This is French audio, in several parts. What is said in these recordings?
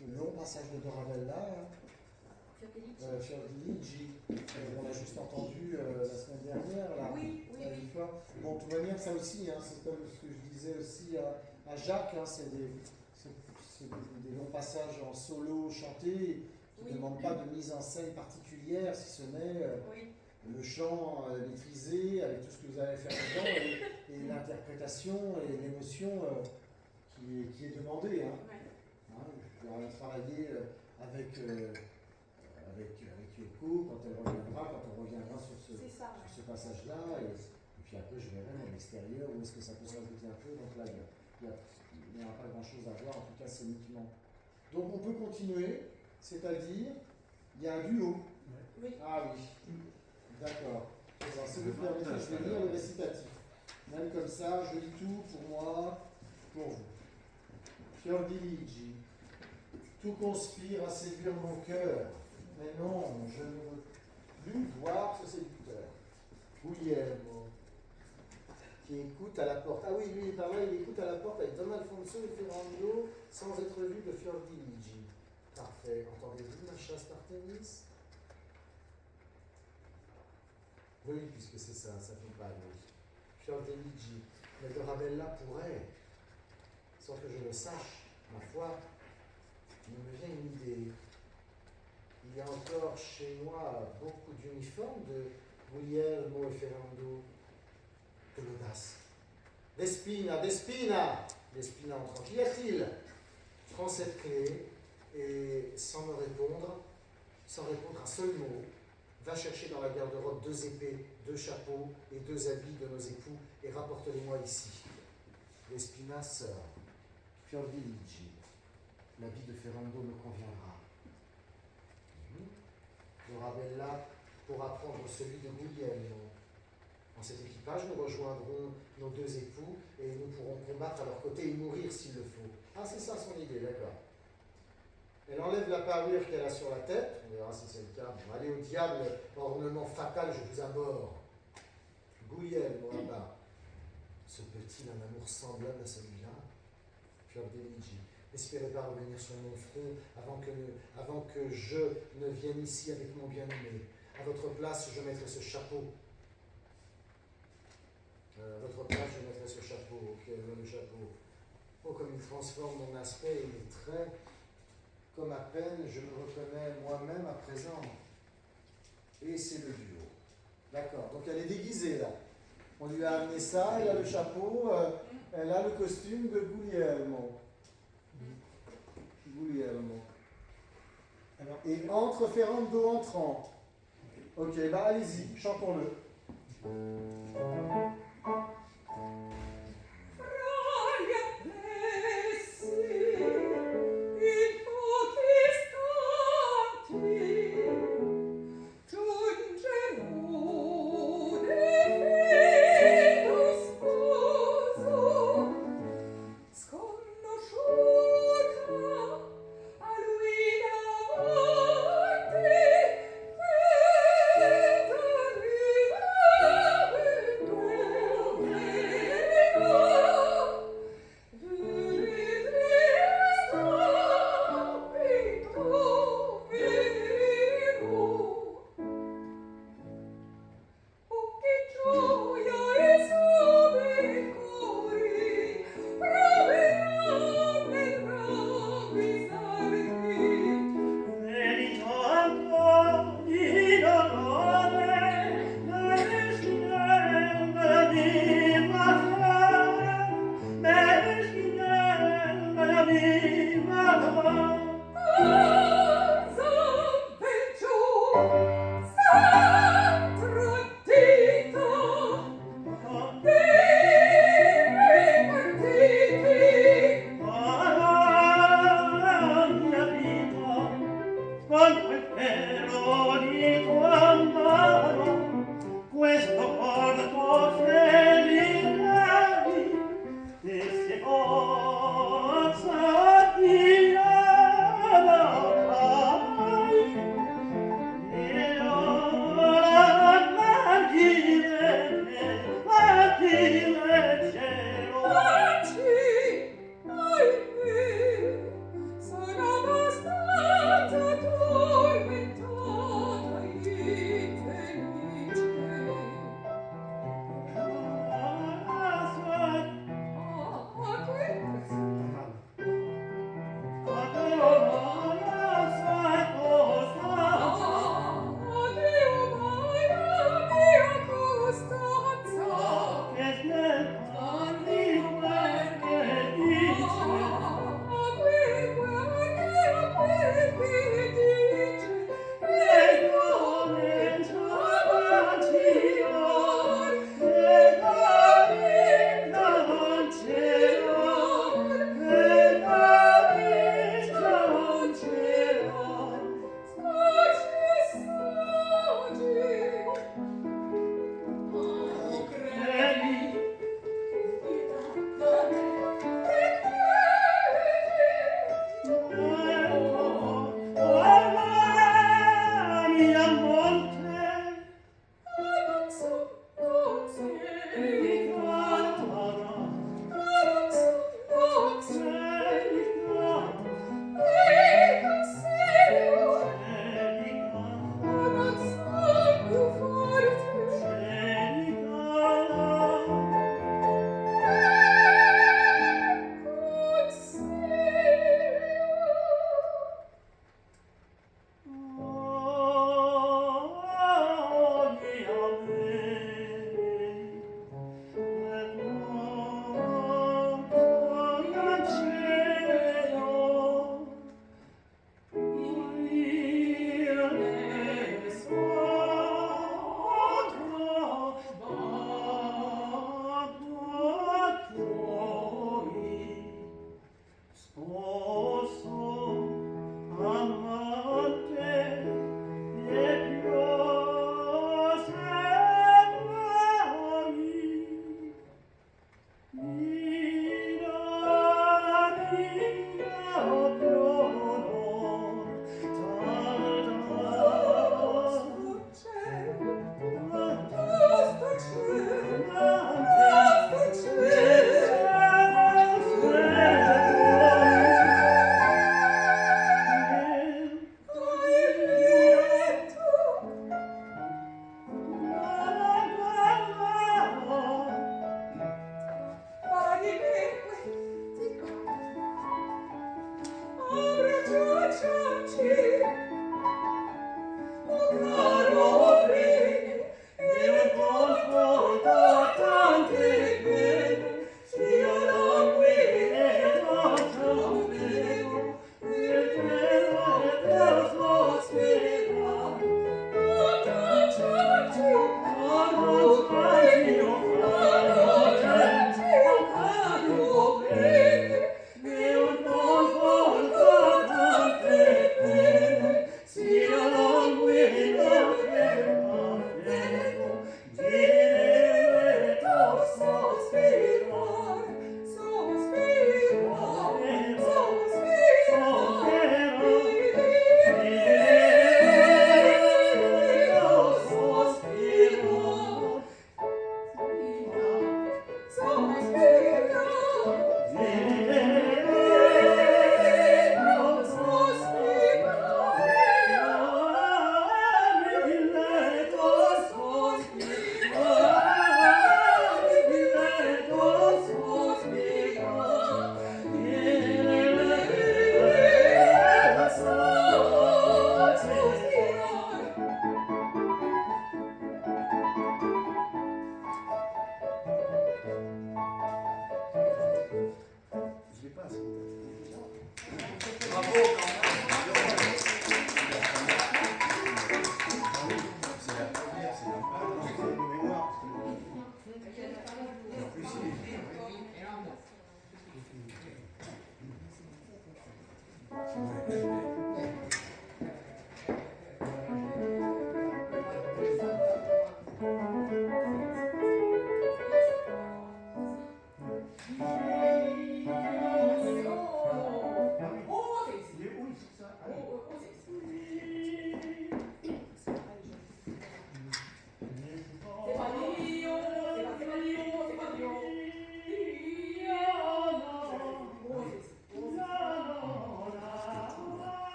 le long passage de Dorabella, Fiordiligi, on l'a juste entendu la semaine dernière, là, une fois. Bon, de toute manière, ça aussi, hein, c'est comme ce que je disais aussi à Jacques, hein, c'est des longs passages en solo chantés qui ne demandent pas de mise en scène particulière, si ce n'est le chant maîtrisé avec tout ce que vous allez faire dedans et l'interprétation et l'émotion qui est demandée. Hein. On va travailler avec Yoko quand on reviendra sur ce passage-là. Et puis après, je verrai en extérieur où est-ce que ça peut s'ajouter un peu. Donc là, il n'y aura pas grand-chose à voir, en tout cas, c'est uniquement. Donc on peut continuer, c'est-à-dire, il y a un duo. Oui. Ah oui, d'accord. Alors, si vous permettez, je vais lire le récitatif. Même comme ça, je lis tout pour moi, pour vous. Fiordiligi, tout conspire à séduire mon cœur, mais non, je ne veux plus voir ce séducteur. Guglielmo, qui écoute à la porte. Ah oui, lui, par là, il écoute à la porte avec Don Alfonso et Ferrando, sans être vu de Fiordiligi. Parfait. Entendez-vous ma chaste Artémis? Oui, puisque c'est ça fait pas, oui. Fiordiligi, mais Dorabella pourrait, sans que je le sache, ma foi, il me vient une idée. Il y a encore chez moi beaucoup d'uniformes de Guglielmo et Ferrando. De l'audace. Despina, Despina! Despina entrant. Qu'y a-t-il? Prends cette clé et sans répondre un seul mot, va chercher dans la garde-robe 2 épées, 2 chapeaux et 2 habits de nos époux et rapporte-les-moi ici. Despina sort. Fiordiligi. L'habit de Ferrando me conviendra. Dorabella pourra prendre celui de Guglielmo. Dans cet équipage, nous rejoindrons nos 2 époux et nous pourrons combattre à leur côté et mourir s'il le faut. Ah, c'est ça son idée, d'accord. Elle enlève la parure qu'elle a sur la tête. On verra si c'est le cas. Bon, allez au diable, ornement fatal, je vous abhorre. Guglielmo, là-bas. Se peut-il un amour semblable à celui-là? Fiordiligi. N'espérez pas revenir sur mon front avant que je ne vienne ici avec mon bien-aimé. À votre place, je mettrai ce chapeau. À votre place, je mettrai ce chapeau. Le chapeau. Oh, comme il transforme mon aspect et mes traits, comme à peine je me reconnais moi-même à présent. Et c'est le duo. D'accord, donc elle est déguisée là. On lui a amené ça, elle a le chapeau, elle a le costume de Guglielmo. Guglielmo. Et entre Ferrando entrant. Ok, bah allez-y, chantons-le. Thank you.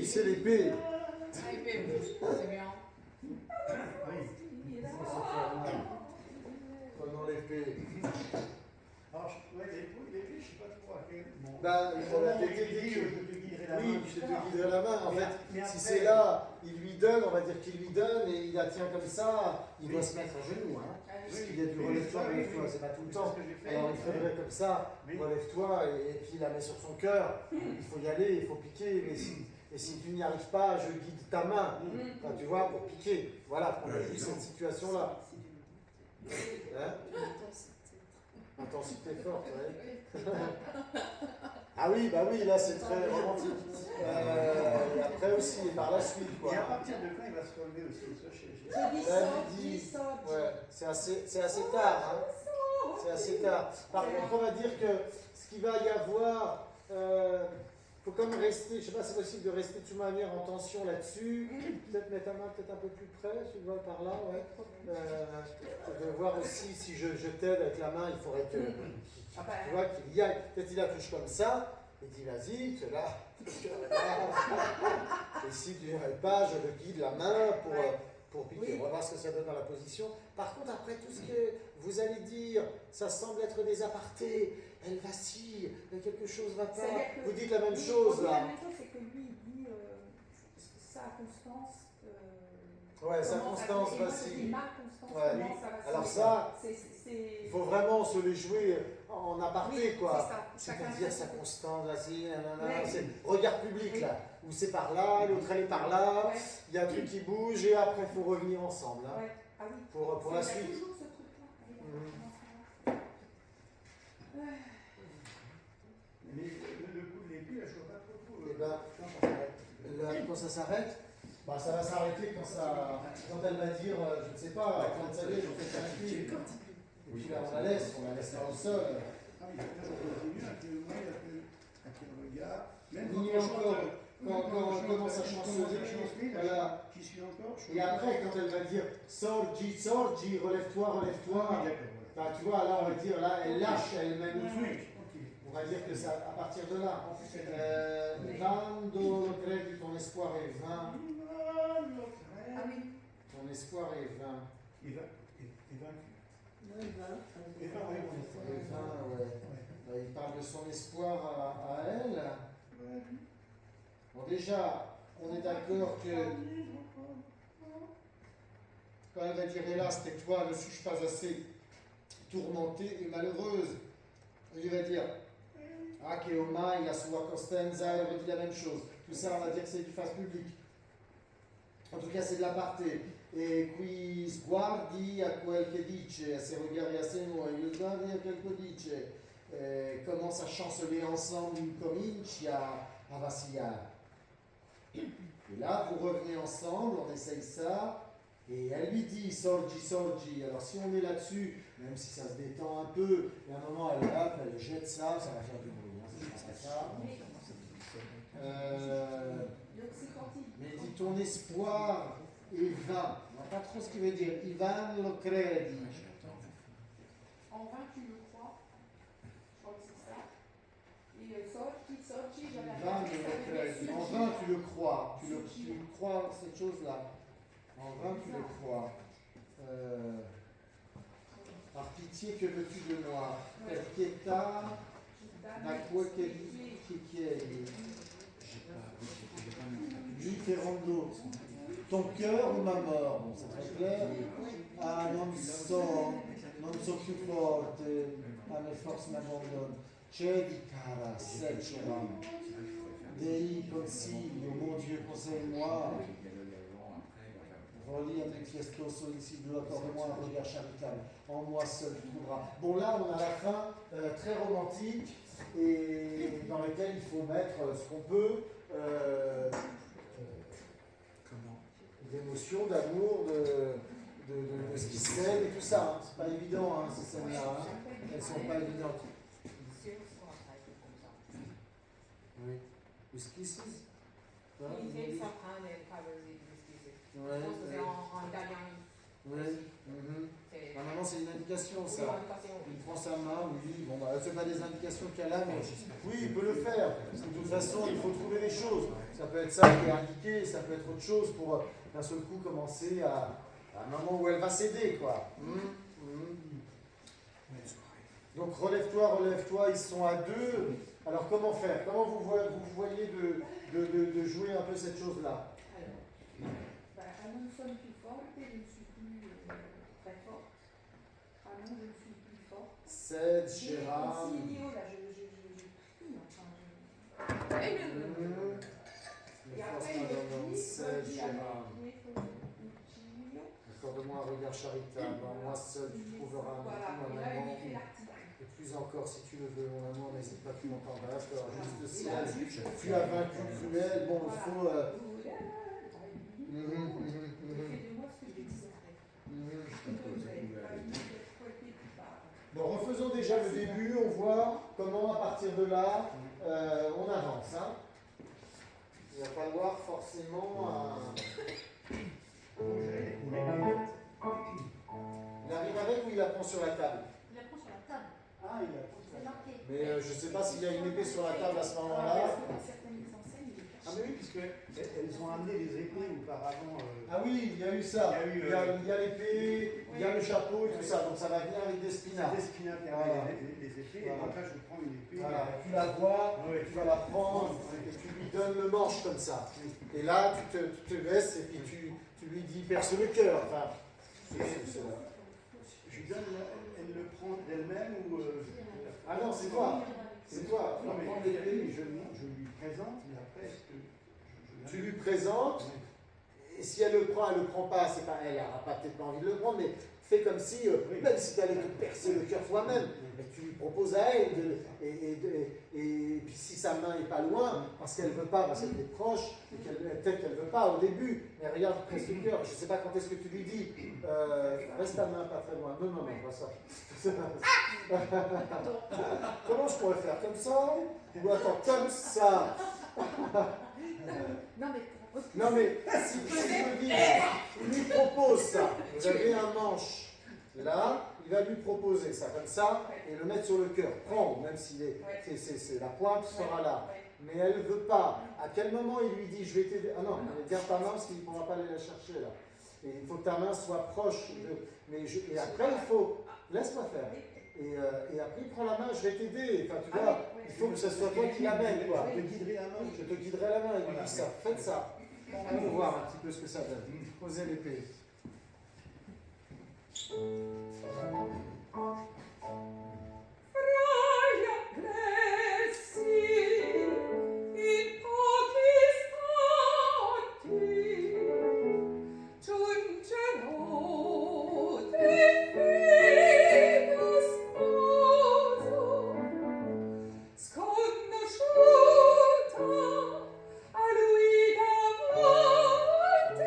c'est l'épée. Ah, épée, c'est bien. Oui. Prenons l'épée. Alors, l'épée, je ne sais pas trop à quel moment. Ben, Comment il dit, je te guiderai la main. oui, je te guiderai la main. En Mais- fait, mais si après- c'est là, il lui donne, on va dire qu'il lui donne et il la tient comme ça, il doit se mettre à genoux. Hein. Parce qu'il y a du relève-toi, relève-toi, c'est pas tout le temps. C'est ce que j'ai fait. Alors il faudrait comme ça, Oui. relève-toi et puis il la met sur son cœur. Il faut y aller, il faut piquer. Mais si tu n'y arrives pas, je guide ta main. Enfin, tu vois, pour piquer. Voilà, on a vu cette situation-là. Hein? Intensité forte, ouais. Ah oui, bah oui, là c'est très romantique. Et après aussi, et par la suite, quoi. Et à partir de quand il va se relever aussi ça, Je dis Là, ça, il je dit- dis ça. Ouais, c'est assez tard. Hein. C'est assez tard. Par contre, on va dire que ce qu'il va y avoir, faut quand même rester, je sais pas si c'est possible de rester de toute manière en tension là-dessus. Peut-être mettre ta main peut-être un peu plus près, tu vois, par là, ouais. De voir aussi si je t'aide avec la main, il faudrait que, tu vois, qu'il y aille. Peut-être il la touche comme ça, et dit vas-y, tu es là. Et si tu n'y arrives pas, je le guide la main pour piquer. Oui. On va voir ce que ça donne dans la position. Par contre, après tout ce que vous allez dire, ça semble être des apartés, elle vacille, mais quelque chose va pas. C'est-à-dire que- Vous dites la même Oui, chose on dit la là. même chose, c'est que lui, il dit sa constance. Ouais, sa comment ça- constance et moi, je dis vacille. ma constance, Ouais. comment ça vacille. Alors ça, c'est. il faut vraiment se les jouer en aparté, Oui, quoi. c'est ça. Chacun C'est-à-dire sa sa constance vacille, nanana, Ouais. c'est regard public Oui. là, où c'est par là, l'autre elle est par là, Ouais, il y a un truc qui bouge et après il faut revenir ensemble hein, ouais. Ah oui. pour la Il y a suite. toujours ce truc-là. Oui, Mhm. Mais le coup de l'épée, là, je ne vois pas trop. Eh ben, là, quand ça s'arrête, bah, ça va s'arrêter quand elle va dire, je ne sais pas, quand ça y est, je fais un pied. Et puis là, on la laisse là au sol. Ah oui, là, je continue avec le moi, avec le regard. Même Il y a encore, quand on commence à chanceler, voilà. J'y suis encore. Et après, quand elle va dire sorgi, sorgi, relève-toi, relève-toi, Ah, oui, d'accord. bah, tu vois, là, on va dire, là, elle lâche, elle met le Ouais, truc. ok. On va dire que c'est à partir de là. En plus, c'est Vando credi, ton espoir est vain. Ah oui. Ton espoir est vain. Et vaincu. Oui, voilà. Et vaincu, oui, mon espoir. Est vain, ouais. Il parle de son espoir à elle. Ouais. Bon, déjà, on est d'accord que quand elle va dire hélas, tais-toi, ne suis-je pas assez tourmentée et malheureuse, il va dire ah, che ormai la sua costanza, elle redit la même chose. Tout ça, on va dire que c'est du face public. En tout cas, c'est de l'aparté. E qui sguardi a quel che dice, a ses regards et à ses mots, e gli sguardi a quel che dice, commence à chanceler ensemble, cominci a vacillare. Et là, vous revenez ensemble, on essaye ça, et elle lui dit sorgi, sorgi. Alors si on est là-dessus, même si ça se détend un peu, et à un moment elle hop, elle jette ça, ça va faire du bruit. Hein, c'est pas ça. Donc c'est quand il. Mais il dit ton espoir est vain. On ne voit pas trop ce qu'il veut dire. Ivan lo credi. En vain, tu le crois. Je crois que c'est ça. Et sorti, j'avais Ivan appris, lo ça veut dire credi. En surgir. vain tu le crois. Tu le crois cette chose-là. En vain tu le crois. Par pitié, que veux-tu de moi? Per pietà, da quel che chiedi. Differendo. Ton cœur ou ma mort? Bon, c'est très clair. Ah, non so più forte, a mes forces m'abandonnent. Cedi cara, secera. Dei consigli, oh mon Dieu, conseille-moi. Relis un manifestoso ici, accorde-moi un regard charitable. En moi seul tu trouveras. Bon, là, on a la fin très romantique et dans laquelle il faut mettre ce qu'on peut. D'émotion, d'amour, de ce qui se fait et tout ça. Hein. C'est pas évident, hein, ces scènes-là. Hein. Elles sont pas évidentes. Oui. Esquisses? Il fait ça prendre le cadre des esquisses. Je Ouais. pense que c'est en italien. Oui. Mhm. C'est Normalement, c'est une indication, oui, ça. en indication. il prend sa main, oui, bon, bah, c'est pas des indications qu'il y a là, mais oui, il peut le faire. Parce que de toute façon, il faut trouver des choses. Ça peut être ça qui est indiqué, ça peut être autre chose pour d'un seul coup commencer à un moment où elle va céder, quoi. Donc relève-toi, ils sont à deux. Alors comment faire? Comment vous voyez de jouer un peu cette chose-là? Alors, allons, nous sommes plus fortes et je ne suis plus très forte. Allons, je ne suis plus forte. Cède, J'ai Chéram. Silio, là, je prie, enfin, et après, il me dit, Cède, dit, Chéram. Silio. Accorde-moi un regard charitable. En moi seul, tu trouveras un Voilà, époux, et un là, il amant. fait l'article. Et plus encore, si tu le veux, mon amour, n'hésite pas plus longtemps. Voilà, juste Et ciel. là, juste, Tu as vaincu cruel. Bon, il voilà. faut. Il fait de moi ce que je désirerais. Bon, refaisons déjà le début, on voit comment à partir de là, on avance. Hein. Il va falloir forcément... Il arrive avec ou il la prend sur la table? Il la prend sur la table. Ah, il a tout C'est marqué. Mais je ne sais pas s'il y a une épée sur la table à ce moment-là. Certaines mises en scène, il est Ah, mais oui, puisqu'elles ont amené les épées auparavant. Ah oui, il y a eu ça. Il y a eu, Il y a l'épée, il y a le chapeau et tout ça. Donc ça va venir avec des spinards. Des spinards qui avaient les épées. Et donc là, je prends une épée. Voilà, tu la vois, Ouais. tu vas la prendre et tu lui donnes le manche comme ça. Et là, tu te baisses et puis tu lui dis perce le cœur. Enfin, c'est là. Je lui donne, elle le prend d'elle-même ou. Ah non, c'est toi. C'est toi. Non, mais Prends l'épée. je lui présente, mais après, est-ce que. Tu lui présentes. Et si elle le prend pas, c'est pas elle n'aura pas peut-être pas envie de le prendre, mais fais comme si, même si tu allais te percer le cœur toi-même, tu lui proposes à elle, et puis si sa main n'est pas loin, parce qu'elle ne veut pas, parce qu'elle est proche, et peut-être qu'elle ne veut pas au début, mais regarde, presse le cœur, je ne sais pas quand est-ce que tu lui dis, reste ta main pas très loin, non, pas ça. Comment je pourrais faire? Comme ça? Ou attends, comme ça? Non mais, si tu me dis, il lui propose ça, vous avez un manche, là, il va lui proposer ça, comme ça, et le mettre sur le cœur, prendre, même si la pointe sera là. Mais elle ne veut pas. À quel moment il lui dit, je vais t'aider? Ah non, garde ta main parce qu'il ne pourra pas aller la chercher là. Et il faut que ta main soit proche. Et après, il faut, laisse-moi faire. Et après, il prend la main, je vais t'aider. Enfin, tu vois, il faut que ce soit toi qui l'amène, quoi. Je te guiderai la main. Je te guiderai la main, il lui dit ça. Faites ça. Allons voir un petit peu ce que ça donne. Posez l'épée. a lui davanti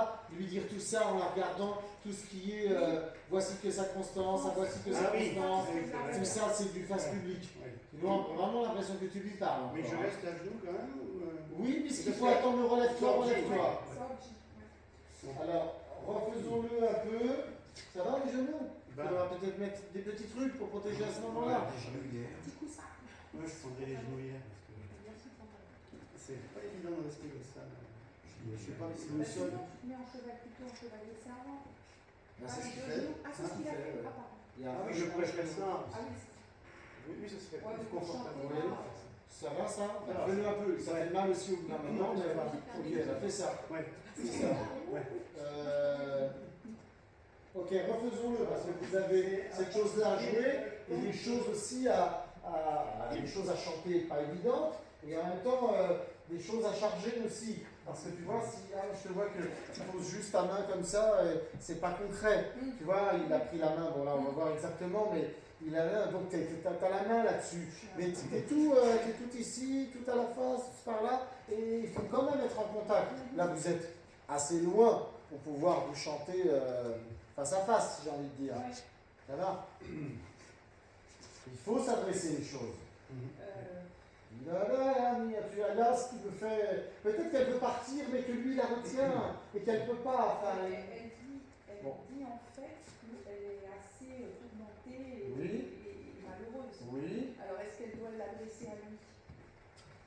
pas lui dire tout ça en la regardant, tout ce qui est voici que sa constance, voici que sa constance, tout ça c'est du face public. Nous on a vraiment l'impression que tu lui parles. Mais je encore, hein. reste à genoux quand même Oui, puisqu'il faut attendre relève-toi, relève-toi. Sorti. Alors, refaisons-le un peu. Ça va les genoux? On va peut-être mettre des petits trucs pour protéger à ce moment-là. Des genouillères. Petit coussin. Moi, je prendrais les genouillères. Parce que c'est pas évident de rester comme ça. Je sais pas si le Bah, sol. sinon, tu te mets en cheval plutôt en chevalier servant. Ben, c'est ce qu'il fait. Ah, c'est ce qu'il a fait. ouais. Ah, pardon. Il y a un Ah oui, peu je de- pourrais faire ça. Ah oui, Oui, ce serait Ouais, plus pour confortable. chanter, Ouais. là. Ça va ça? Ça va. Fais-le un peu. Ça fait mal aussi au bout d'un moment. Mais ok, elle a fait ça. Ouais. C'est ça. Ouais. Ok, refaisons-le parce que vous avez cette chose-là à jouer et des choses aussi des choses à chanter pas évidentes et en même temps des choses à charger aussi. Parce que tu vois, si je te vois que tu poses juste ta main comme ça, c'est pas concret. Tu vois, il a pris la main, bon là on va voir exactement, mais il a là, donc t'as la main là-dessus. Mais t'es tout ici, tout à la face, par là, et il faut quand même être en contact. Là vous êtes assez loin pour pouvoir vous chanter face à face, j'ai envie de dire. Ouais. Ça va? Il faut s'adresser les choses. Là, ce qui me fait. Peut-être qu'elle veut partir, mais que lui la retient et qu'elle ne peut pas. Enfin, Elle dit en fait qu'elle est assez tourmentée et, Oui. et malheureuse. oui. Alors est-ce qu'elle doit l'adresser à lui?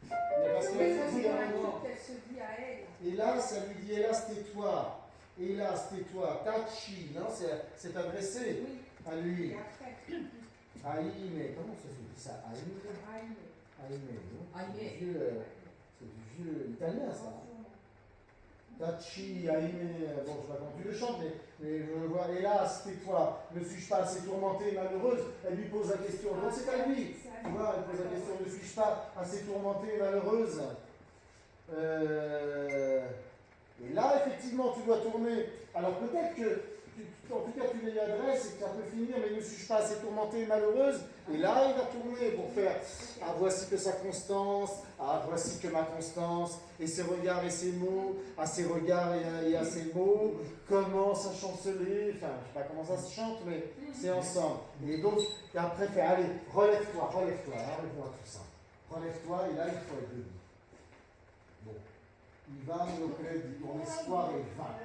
Mais parce que Mais ça, au bout c'est d'un un moment, truc qu'elle se dit à elle. hélas, elle lui dit hélas, tais-toi. Hélas, tais-toi. Tachi, non, c'est adressé Oui. à lui. Et après, Aïe, comment ça se dit ça? Aïe, Aïe. Aïe, non? Aïe. C'est du vieux italien, ça. Tachi, Aïme, bon, je sais pas comment tu le chantes, mais je vois, hélas, tais-toi, ne suis-je pas assez tourmentée et malheureuse? Elle lui pose la question, donc c'est à lui. Tu vois, elle pose la question, ne suis-je pas assez tourmentée et malheureuse? Et là, effectivement, tu dois tourner. Alors peut-être que, en tout cas, tu lui adresses et que ça peut finir, mais ne suis-je pas assez tourmentée et malheureuse? Et là, il va tourner pour faire ah, voici que sa constance, ah, voici que ma constance, et ses regards et ses mots, à ses regards et à ses mots, commence à chanceler, enfin, je sais pas comment ça se chante, mais c'est ensemble. Et donc, et après, fait, allez, relève-toi, enlève-moi tout ça. Relève-toi, et là, il faut être debout. Bon. Ivan Locret dit ton espoir est vain.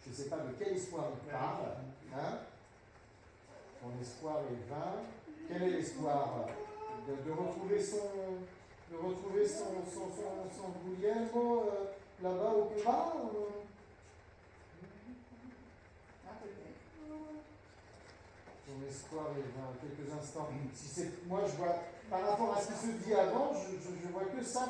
Je ne sais pas de quel espoir il parle, hein? Ton espoir est vain. Quel est l'espoir? De retrouver son Guglielmo là-bas au combat? Ton espoir est vain. Quelques instants. Si c'est, moi, je vois, par rapport à ce qui se dit avant, je vois que ça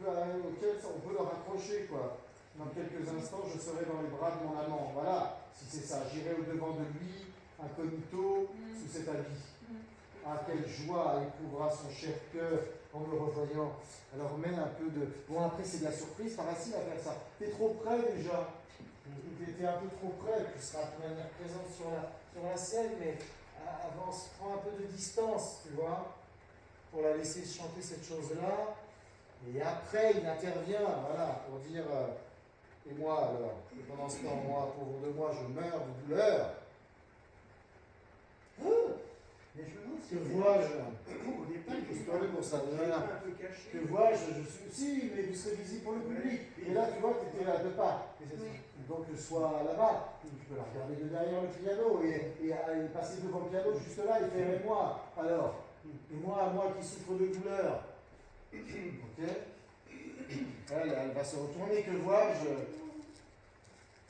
auquel on peut le raccrocher, quoi. Dans quelques instants, je serai dans les bras de mon amant. Voilà, si c'est ça, j'irai au-devant de lui, incognito, sous cet habit. Ah, quelle joie éprouvera son cher cœur en me revoyant. Alors, mets un peu de. Bon, après, c'est de la surprise, pas facile à faire ça. T'es trop près déjà. T'es un peu trop près, tu seras de manière présente sur la scène, mais avance, prends un peu de distance, tu vois, pour la laisser chanter cette chose-là. Et après, il intervient, voilà, pour dire et moi alors, et pendant ce temps, moi, pauvre de moi, je meurs de douleur. Mais je me demande si Que vois-je? on n'est pas Histoire pour ça, voilà. un peu caché. Que vois-je? Je suis. Si, mais vous serez visible pour le public. Et là, tu vois que tu étais là de pas. Donc, sois là-bas. Tu peux la regarder de derrière le piano et passer devant le piano juste là et faire et moi. Alors, et moi qui souffre de douleur. Ok? Elle va se retourner. Que vois-je?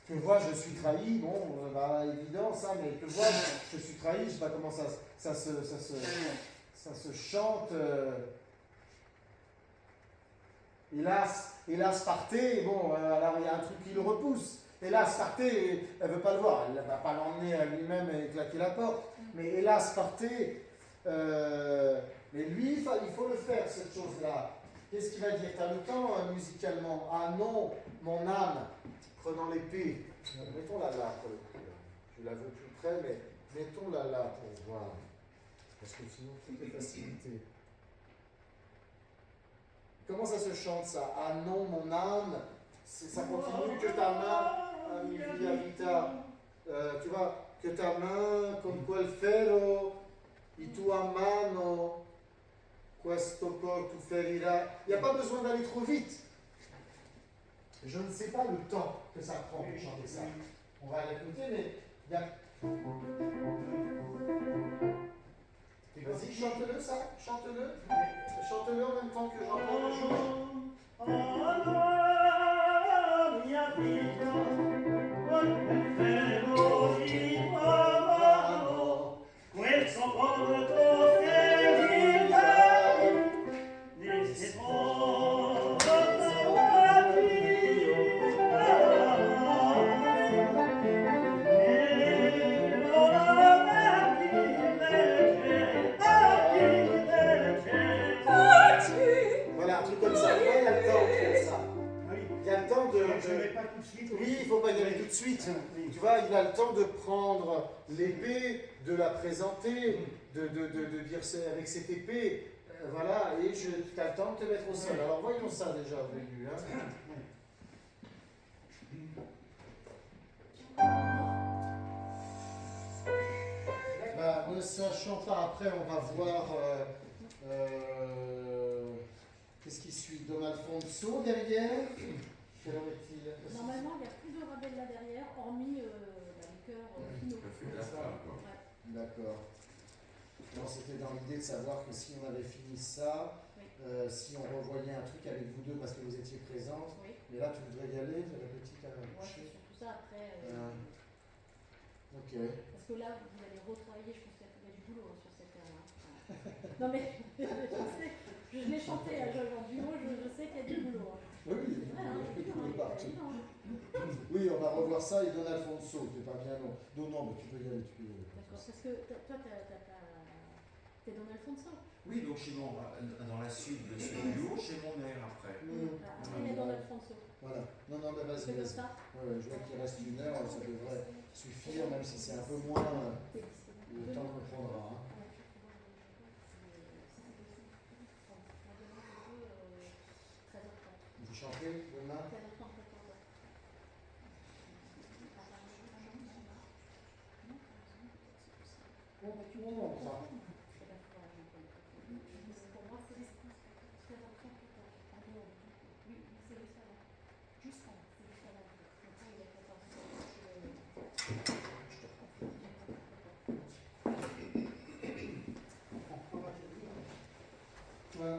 Que vois-je? Je suis trahi. Bon, bah, évident ça, mais que vois-je? Je suis trahi. Je sais pas comment ça se chante. Hélas, partez. Bon, alors il y a un truc qui le repousse. Hélas, partez. Elle ne veut pas le voir. Elle ne va pas l'emmener à lui-même et claquer la porte. Mais hélas, partez. Mais lui, il faut le faire, cette chose-là. Qu'est-ce qu'il va dire? Tu as le temps musicalement. Ah non, mon âme, prenant l'épée. Mettons-la là, pour le coup. Je la veux plus près, mais mettons-la là pour voir. Parce que sinon, tout est facilité. Comment ça se chante ça? Ah non, mon âme, ça continue, que ta main, mi via vita, tu vois, que ta main con quel ferro, i tua mano, questo cor tu ferirà. Il n'y a pas besoin d'aller trop vite. Je ne sais pas le temps que ça prend pour chanter ça. On va l'écouter, mais il y a... Vas-y, chante-le ça, chante-le. Chante-le en même temps que j'entends le jour. Voilà, un truc comme ça. Il y a le temps de faire ça. Il y a le temps de... Je ne mets pas tout de suite. Oui, il ne faut pas y aller tout de suite. Tu vois, il a le temps de prendre l'épée, de la présenter, de dire c'est avec cette épée. Voilà, et tu as le temps de te mettre au sol. Alors voyons ça déjà au début. Hein. Bah, ne sachant pas, après on va voir qu'est-ce qui suit. Don Alfonso derrière. Quelle heure est-il? Normalement, il n'y a plus de rabais là derrière, hormis la liqueur Pinot. Ouais. D'accord. Non, c'était dans l'idée de savoir que si on avait fini ça, Oui. si on revoyait un truc avec vous deux parce que vous étiez présentes, Oui. mais là tu voudrais y aller, tu as la petite à Ouais, c'est coucher. surtout ça après. Ok. Parce que là, vous allez retravailler, je pense qu'il y a du boulot sur cette air-là. Ouais. Non mais, je sais, je l'ai chanté à Joël en duo, je sais qu'il y a du boulot. Hein. Oui, C'est vrai, hein, c'est dur, hein, partout. c'est évident, hein. Oui, on va revoir ça et Don Alfonso, c'est pas bien long. Non, non, mais tu peux y aller, tu peux y aller. D'accord, parce que toi, t'es dans Alfonso. Oui, donc chez moi, dans la suite de ce duo, chez mon mère après. Après, il est dans Alfonso. Voilà. Non, non, mais vas-y, C'est comme vas-y. ça. Ouais, je vois qu'il reste 1 heure, ça devrait suffire, même si c'est un peu moins le temps qu'on prendra. Hein. Vous chantez demain? Bon, tu montres ça. Voilà.